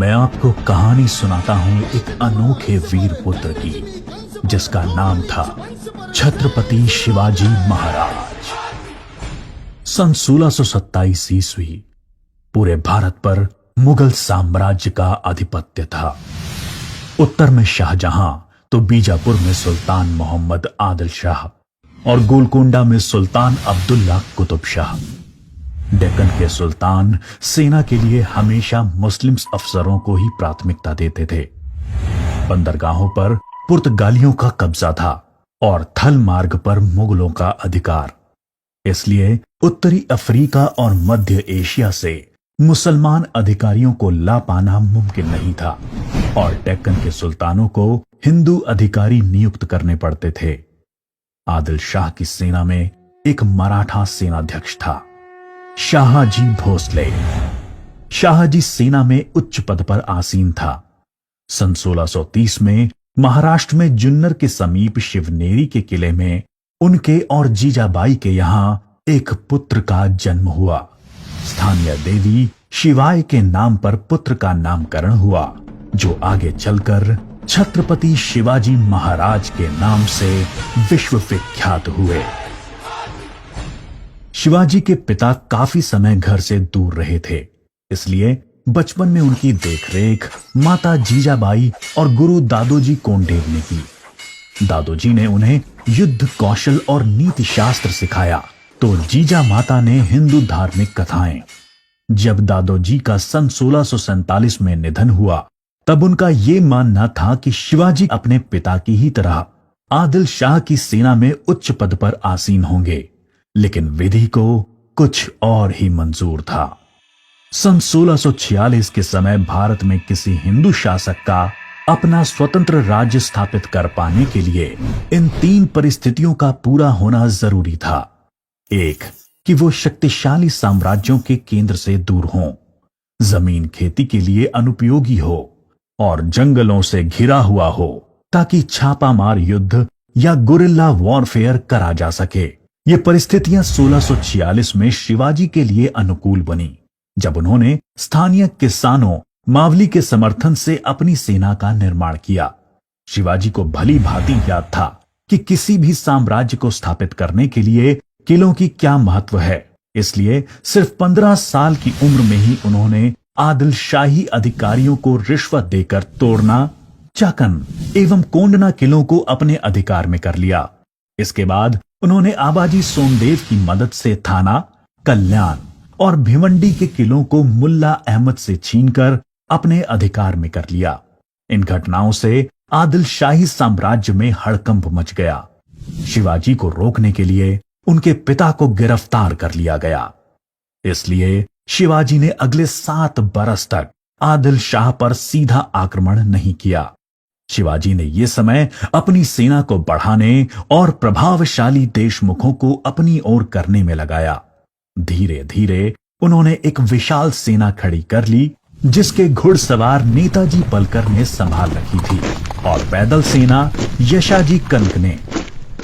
मैं आपको कहानी सुनाता हूं एक अनोखे वीर पुत्र की, जिसका नाम था छत्रपति शिवाजी महाराज। सन 1627 ईस्वी पूरे भारत पर मुगल साम्राज्य का आधिपत्य था। उत्तर में शाहजहां तो बीजापुर में सुल्तान मोहम्मद आदिल शाह और गोलकोंडा में सुल्तान अब्दुल्ला कुतुब शाह। डेक्कन के सुल्तान सेना के लिए हमेशा मुस्लिम अफसरों को ही प्राथमिकता देते थे। बंदरगाहों पर पुर्तगालियों का कब्जा था और थल मार्ग पर मुगलों का अधिकार। इसलिए उत्तरी अफ्रीका और मध्य एशिया से मुसलमान अधिकारियों को ला पाना मुमकिन नहीं था और डेक्कन के सुल्तानों को हिंदू अधिकारी नियुक्त करने पड़ते थे। आदिल शाह की सेना में एक मराठा सेनाध्यक्ष था, शाहजी भोसले। शाहजी सेना में उच्च पद पर आसीन था। सन 1630 में महाराष्ट्र में जुन्नर के समीप शिवनेरी के किले में उनके और जीजाबाई के यहां एक पुत्र का जन्म हुआ। स्थानीय देवी शिवाय के नाम पर पुत्र का नामकरण हुआ, जो आगे चलकर छत्रपति शिवाजी महाराज के नाम से विश्व विख्यात हुए। शिवाजी के पिता काफी समय घर से दूर रहे थे, इसलिए बचपन में उनकी देखरेख माता जीजाबाई और गुरु दादोजी कोंडेव ने की। दादोजी ने उन्हें युद्ध कौशल और नीति शास्त्र सिखाया, तो जीजा माता ने हिंदू धार्मिक कथाएं। जब दादोजी का सन 1647 में निधन हुआ, तब उनका यह मानना था कि शिवाजी अपने पिता की ही तरह आदिल शाह की सेना में उच्च पद पर आसीन होंगे, लेकिन विधि को कुछ और ही मंजूर था। सन 1646 के समय भारत में किसी हिंदू शासक का अपना स्वतंत्र राज्य स्थापित कर पाने के लिए इन तीन परिस्थितियों का पूरा होना जरूरी था। एक, कि वो शक्तिशाली साम्राज्यों के केंद्र से दूर हों, जमीन खेती के लिए अनुपयोगी हो और जंगलों से घिरा हुआ हो, ताकि छापामार युद्ध या गुरिल्ला वॉरफेयर करा जा सके। ये परिस्थितियां 1646 में शिवाजी के लिए अनुकूल बनी, जब उन्होंने स्थानीय किसानों मावली के समर्थन से अपनी सेना का निर्माण किया। शिवाजी को भली भांति याद था कि किसी भी साम्राज्य को स्थापित करने के लिए किलों की क्या महत्व है, इसलिए सिर्फ 15 साल की उम्र में ही उन्होंने आदिल शाही अधिकारियों को रिश्वत देकर तोड़ना, चाकन एवं कोंडना किलों को अपने अधिकार में कर लिया। इसके बाद उन्होंने आबाजी सोमदेव की मदद से थाना, कल्याण और भिवंडी के किलों को मुल्ला अहमद से छीनकर अपने अधिकार में कर लिया। इन घटनाओं से आदिल शाही साम्राज्य में हड़कंप मच गया। शिवाजी को रोकने के लिए उनके पिता को गिरफ्तार कर लिया गया। इसलिए शिवाजी ने अगले 7 बरस तक आदिल शाह पर सीधा आक्रमण नहीं किया। शिवाजी ने यह समय अपनी सेना को बढ़ाने और प्रभावशाली देशमुखों को अपनी ओर करने में लगाया। धीरे धीरे उन्होंने एक विशाल सेना खड़ी कर ली, जिसके घुड़सवार नेताजी पलकर ने संभाल रखी थी और पैदल सेना यशाजी कनक ने।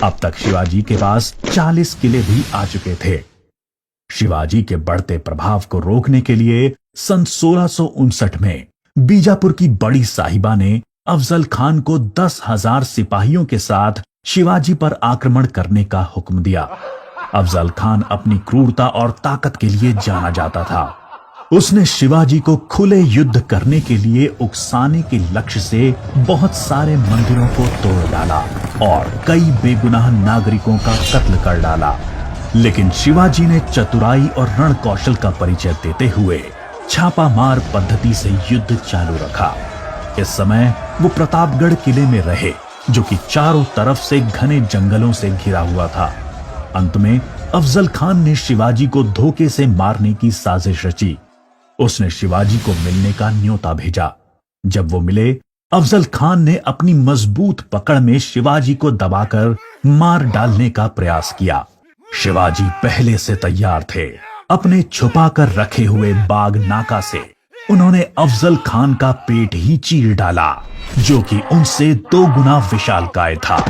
अब तक शिवाजी के पास 40 किले भी आ चुके थे। शिवाजी के बढ़ते प्रभाव को रोकने के लिए सन 1659 में बीजापुर की बड़ी साहिबा ने अफजल खान को 10,000 सिपाहियों के साथ शिवाजी पर आक्रमण करने का हुक्म दिया। अफजल खान अपनी क्रूरता और ताकत के लिए जाना जाता था। उसने शिवाजी को खुले युद्ध करने के लिए उकसाने के लक्ष्य से बहुत सारे मंदिरों को तोड़ डाला और कई बेगुनाह नागरिकों का कत्ल कर डाला। लेकिन शिवाजी ने चतुराई और रण कौशल का परिचय देते हुए छापामार पद्धति से युद्ध चालू रखा। इस समय वो प्रतापगढ़ किले में रहे, जो कि चारों तरफ से घने जंगलों से घिरा हुआ था। अंत में अफजल खान ने शिवाजी को धोखे से मारने की साजिश रची। उसने शिवाजी को मिलने का न्योता भेजा। जब वो मिले, अफजल खान ने अपनी मजबूत पकड़ में शिवाजी को दबाकर मार डालने का प्रयास किया। शिवाजी पहले से तैयार थे। अपने छुपाकर रखे हुए बाग नाका से उन्होंने अफजल खान का पेट ही चीर डाला, जो कि उनसे 2 गुना विशालकाय था।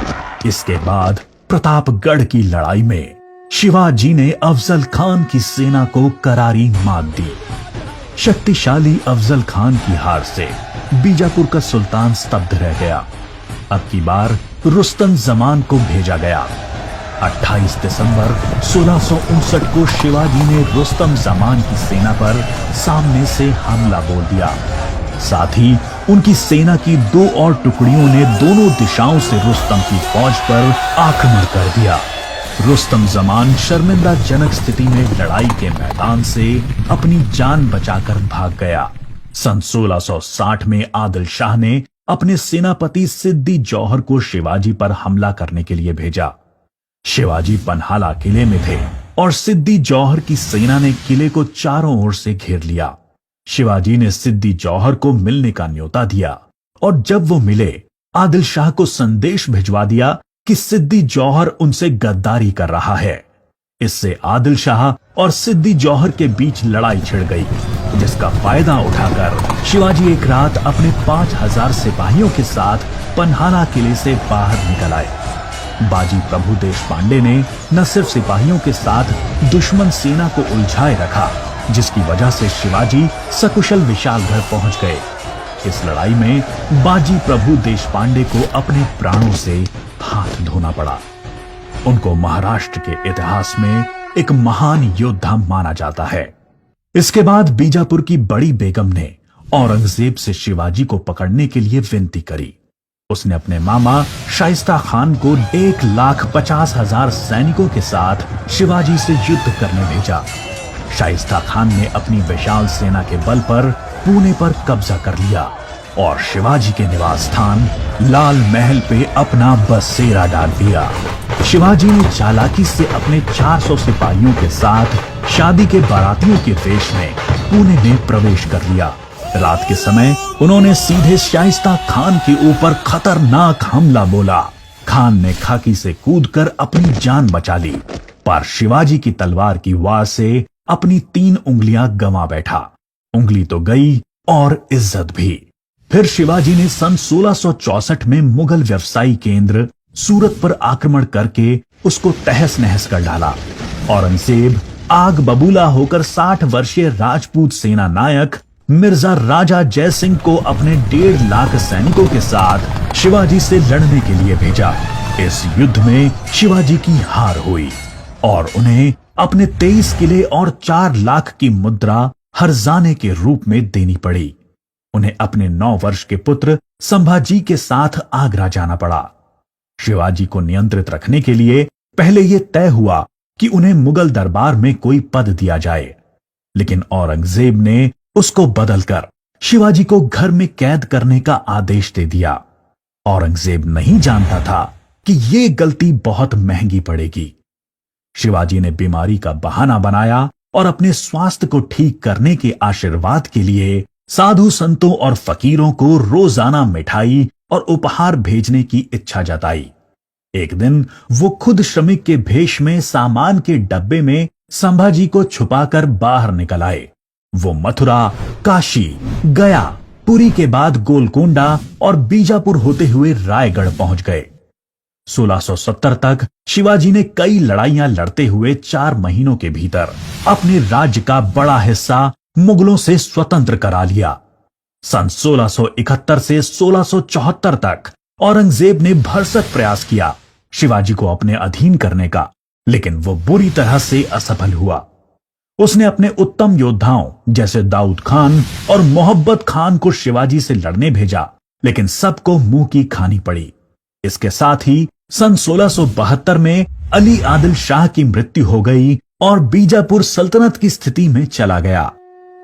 इसके बाद प्रतापगढ़ की लड़ाई में शिवाजी ने अफजल खान की सेना को करारी मात दी। शक्तिशाली अफजल खान की हार से बीजापुर का सुल्तान स्तब्ध रह गया। अब की बार रुस्तम जमान को भेजा गया। 28 दिसंबर 1659 को शिवाजी ने रुस्तम जमान की सेना पर सामने से हमला बोल दिया। साथ ही उनकी सेना की 2 और टुकड़ियों ने दोनों दिशाओं से रुस्तम की फौज पर आक्रमण कर दिया। रुस्तम जमान शर्मिंदाजनक स्थिति में लड़ाई के मैदान से अपनी जान बचाकर भाग गया। सन 1660 में आदिल शाह ने अपने सेनापति सिद्दी जौहर को शिवाजी पर हमला करने के लिए भेजा। शिवाजी पन्हाला किले में थे और सिद्दी जौहर की सेना ने किले को चारों ओर से घेर लिया। शिवाजी ने सिद्दी जौहर को मिलने का न्योता दिया और जब वो मिले आदिल शाह को संदेश भिजवा दिया कि सिद्दी जौहर उनसे गद्दारी कर रहा है। इससे आदिल शाह और सिद्दी जौहर के बीच लड़ाई छिड़ गई, जिसका फायदा उठाकर शिवाजी एक रात अपने 5000 सिपाहियों के साथ पन्हाला किले से बाहर निकल आए। बाजी प्रभु देशपांडे ने न सिर्फ सिपाहियों के साथ दुश्मन सेना को उलझाए रखा, जिसकी वजह से शिवाजी सकुशल विशालगढ़ पहुंच गए। इस लड़ाई में बाजी प्रभु देशपांडे को अपने प्राणों से हाथ धोना पड़ा। उनको महाराष्ट्र के इतिहास में एक महान योद्धा माना जाता है। इसके बाद बीजापुर की बड़ी बेगम ने औरंगजेब से शिवाजी को पकड़ने के लिए विनती करी। उसने अपने मामा शाइस्ता खान को 1,50,000 सैनिकों के साथ शिवाजी से युद्ध करने भेजा। शाइस्ता खान ने अपनी विशाल सेना के बल पर पुणे पर कब्जा कर लिया और शिवाजी के निवास स्थान लाल महल पे अपना बसेरा डाल दिया। शिवाजी ने चालाकी से अपने 400 सिपाहियों के साथ शादी के बारातियों के वेश में पुणे में प्रवेश कर लिया। रात के समय उन्होंने सीधे शाइस्ता खान के ऊपर खतरनाक हमला बोला। खान ने खाकी से कूदकर अपनी जान बचा ली, पर शिवाजी की तलवार की वार से अपनी 3 उंगलियां गंवा बैठा। उंगली तो गई और इज्जत भी। फिर शिवाजी ने सन 1664 में मुगल व्यवसायी केंद्र सूरत पर आक्रमण करके उसको तहस नहस कर डाला। औरंगजेब आग बबूला होकर 60 वर्षीय राजपूत सेना नायक मिर्जा राजा जय सिंह को अपने 1.5 लाख सैनिकों के साथ शिवाजी से लड़ने के लिए भेजा। इस युद्ध में शिवाजी की हार हुई और उन्हें अपने 23 किले और 4 लाख की मुद्रा हर्जाने के रूप में देनी पड़ी। उन्हें अपने 9 वर्ष के पुत्र संभाजी के साथ आगरा जाना पड़ा। शिवाजी को नियंत्रित रखने के लिए पहले यह तय हुआ कि उन्हें मुगल दरबार में कोई पद दिया जाए, लेकिन औरंगजेब ने उसको बदलकर शिवाजी को घर में कैद करने का आदेश दे दिया। औरंगजेब नहीं जानता था कि यह गलती बहुत महंगी पड़ेगी। शिवाजी ने बीमारी का बहाना बनाया और अपने स्वास्थ्य को ठीक करने के आशीर्वाद के लिए साधु संतों और फकीरों को रोजाना मिठाई और उपहार भेजने की इच्छा जताई। एक दिन वो खुद श्रमिक के भेष में सामान के डब्बे में संभाजी को छुपाकर बाहर निकल आए। वो मथुरा, काशी, गया, पुरी के बाद गोलकोंडा और बीजापुर होते हुए रायगढ़ पहुंच गए। 1670 तक शिवाजी ने कई लड़ाइयां लड़ते हुए 4 महीनों के भीतर अपने राज्य का बड़ा हिस्सा मुगलों से स्वतंत्र करा लिया। सन 1671 से 1674 तक औरंगजेब ने भरसक प्रयास किया शिवाजी को अपने अधीन करने का, लेकिन वो बुरी तरह से असफल हुआ। उसने अपने उत्तम योद्धाओं जैसे दाऊद खान और मोहब्बत खान को शिवाजी से लड़ने भेजा, लेकिन सबको मुंह की खानी पड़ी। इसके साथ ही सन 1672 में अली आदिल शाह की मृत्यु हो गई और बीजापुर सल्तनत की स्थिति में चला गया।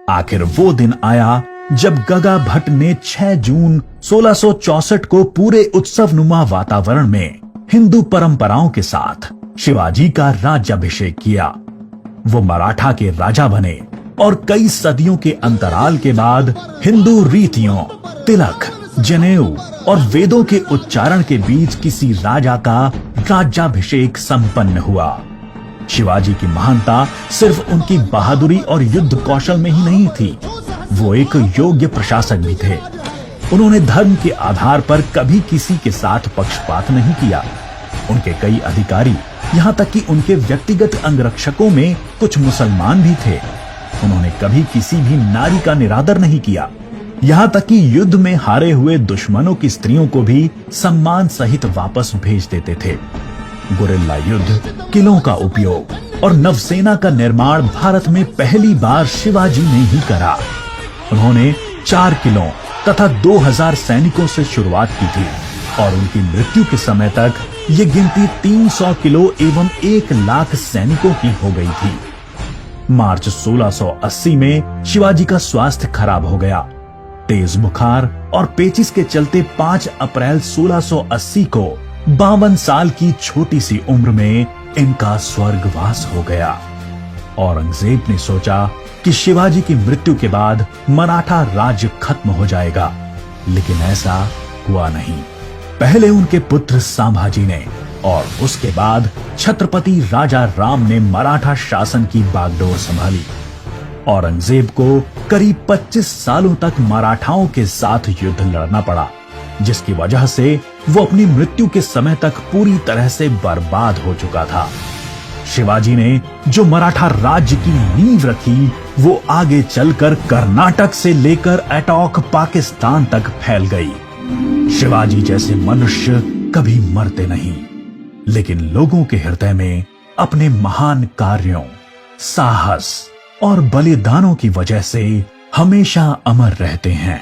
आखिर वो दिन आया जब गगा भट्ट ने 6 जून 1664 को पूरे उत्सवनुमा वातावरण में हिंदू परंपराओं के साथ शिवाजी का राज्याभिषेक किया। वो मराठा के राजा बने और कई सदियों के अंतराल के बाद हिंदू रीतियों, तिलक, जनेऊ और वेदों के उच्चारण के बीच किसी राजा का राज्याभिषेक संपन्न हुआ। शिवाजी की महानता सिर्फ उनकी बहादुरी और युद्ध कौशल में ही नहीं थी, वो एक योग्य प्रशासक भी थे। उन्होंने धर्म के आधार पर कभी किसी के साथ पक्षपात नहीं किया। उनके कई अधिकारी, यहां तक कि उनके व्यक्तिगत अंगरक्षकों में कुछ मुसलमान भी थे। उन्होंने कभी किसी भी नारी का निरादर नहीं किया। यहाँ तक कि युद्ध में हारे हुए दुश्मनों की स्त्रियों को भी सम्मान सहित वापस भेज देते थे। गुरिल्ला युद्ध, किलों का उपयोग और नवसेना का निर्माण भारत में पहली बार शिवाजी ने ही करा। उन्होंने 4 किलों तथा 2000 सैनिकों से शुरुआत की थी और उनकी मृत्यु के समय तक ये गिनती 300 किलो एवं 1 लाख सैनिकों की हो गई थी। मार्च 1680 में शिवाजी का स्वास्थ्य खराब हो गया। तेज बुखार और पेचिस के चलते 5 अप्रैल 1680 को 52 साल की छोटी सी उम्र में इनका स्वर्गवास हो गया। औरंगजेब ने सोचा कि शिवाजी की मृत्यु के बाद मराठा राज्य खत्म हो जाएगा, लेकिन ऐसा हुआ नहीं। पहले उनके पुत्र संभाजी ने और उसके बाद छत्रपति राजा राम ने मराठा शासन की बागडोर संभाली। औरंगजेब को करीब 25 सालों तक मराठाओं के साथ युद्ध लड़ना पड़ा, जिसकी वजह से वो अपनी मृत्यु के समय तक पूरी तरह से बर्बाद हो चुका था। शिवाजी ने जो मराठा राज्य की नींव रखी, वो आगे चलकर कर्नाटक से लेकर अटॉक पाकिस्तान तक फैल गई। शिवाजी जैसे मनुष्य कभी मरते नहीं, लेकिन लोगों के हृदय में अपने महान कार्यों, साहस और बलिदानों की वजह से हमेशा अमर रहते हैं।